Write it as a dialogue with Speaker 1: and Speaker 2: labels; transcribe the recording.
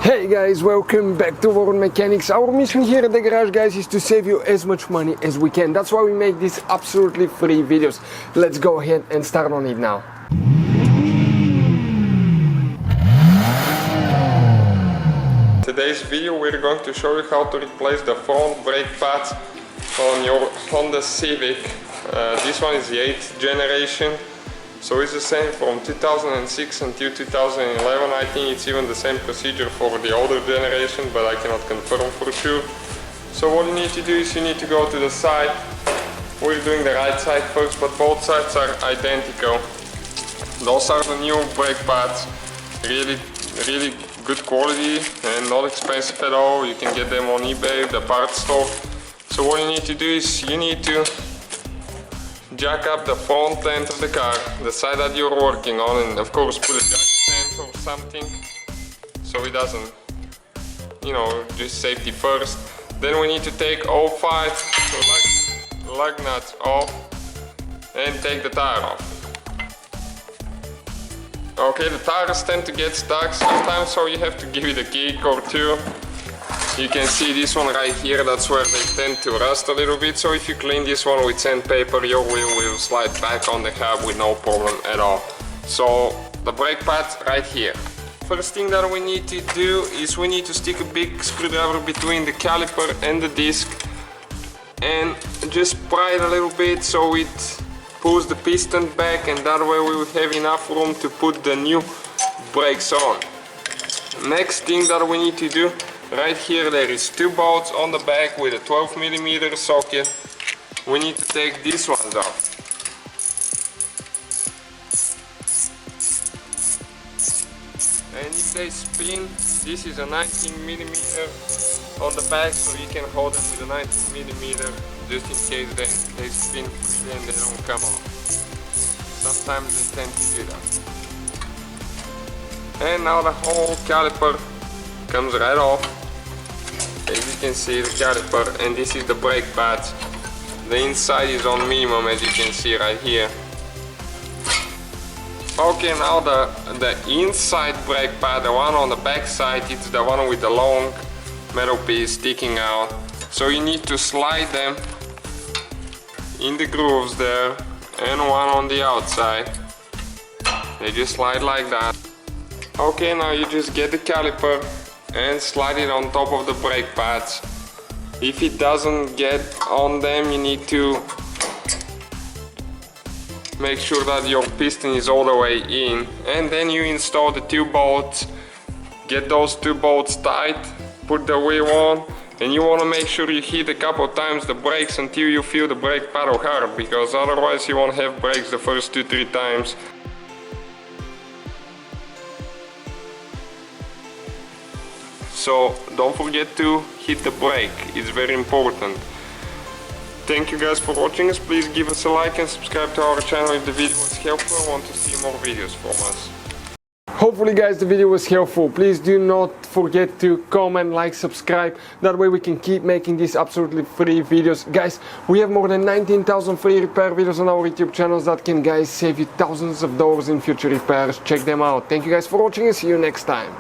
Speaker 1: Hey guys, welcome back to World Mechanics. Our mission here at the garage, guys, is to save you as much money as we can. That's why we make these absolutely free videos. Let's go ahead and start on it now. Today's video we're going to show you how to replace the front brake pads on your Honda Civic. This one is the 8th generation. So it's the same from 2006 until 2011. I think it's even the same procedure for the older generation, but I cannot confirm for sure. So what you need to do is you need to go to the side. We're doing the right side first, but both sides are identical. Those are the new brake pads. Really good quality and not expensive at all. You can get them on eBay, the parts store. So what you need to do is you need to jack up the front end of the car, the side that you're working on, and of course put a jack stand or something so it doesn't, just safety first. Then we need to take all 5 lug nuts off and take the tire off. Okay, the tires tend to get stuck sometimes, so you have to give it a kick or two. You can see this one right here, that's where they tend to rust a little bit, so if you clean this one with sandpaper, your wheel will slide back on the hub with no problem at all. So the brake pads right here. First thing that we need to do is we need to stick a big screwdriver between the caliper and the disc and just pry it a little bit so it pulls the piston back, and that way we will have enough room to put the new brakes on. Next thing that we need to do, right here there is 2 bolts on the back with a 12mm socket. We need to take these ones off. And if they spin, this is a 19mm on the back, so you can hold them with a 19mm just in case they spin freely and they don't come off. Sometimes they tend to do that. And now the whole caliper comes right off. As you can see, the caliper, and this is the brake pads. The inside is on minimum, as you can see right here. Okay, now the inside brake pad, the one on the back side, it's the one with the long metal piece sticking out. So you need to slide them in the grooves there, and one on the outside. They just slide like that. Okay, now you just get the caliper and slide it on top of the brake pads. If it doesn't get on them, you need to make sure that your piston is all the way in, and then you install the 2 bolts. Get those 2 bolts tight, put the wheel on, and you want to make sure you hit a couple times the brakes until you feel the brake pedal hard, because otherwise you won't have brakes the first 2-3 times. So don't forget to hit the brake, it's very important. Thank you guys for watching us. Please give us a like and subscribe to our channel if the video was helpful and want to see more videos from us. Hopefully guys the video was helpful. Please do not forget to comment, like, subscribe. That way we can keep making these absolutely free videos. Guys, we have more than 19,000 free repair videos on our YouTube channels that can, guys, save you thousands of dollars in future repairs. Check them out. Thank you guys for watching and see you next time.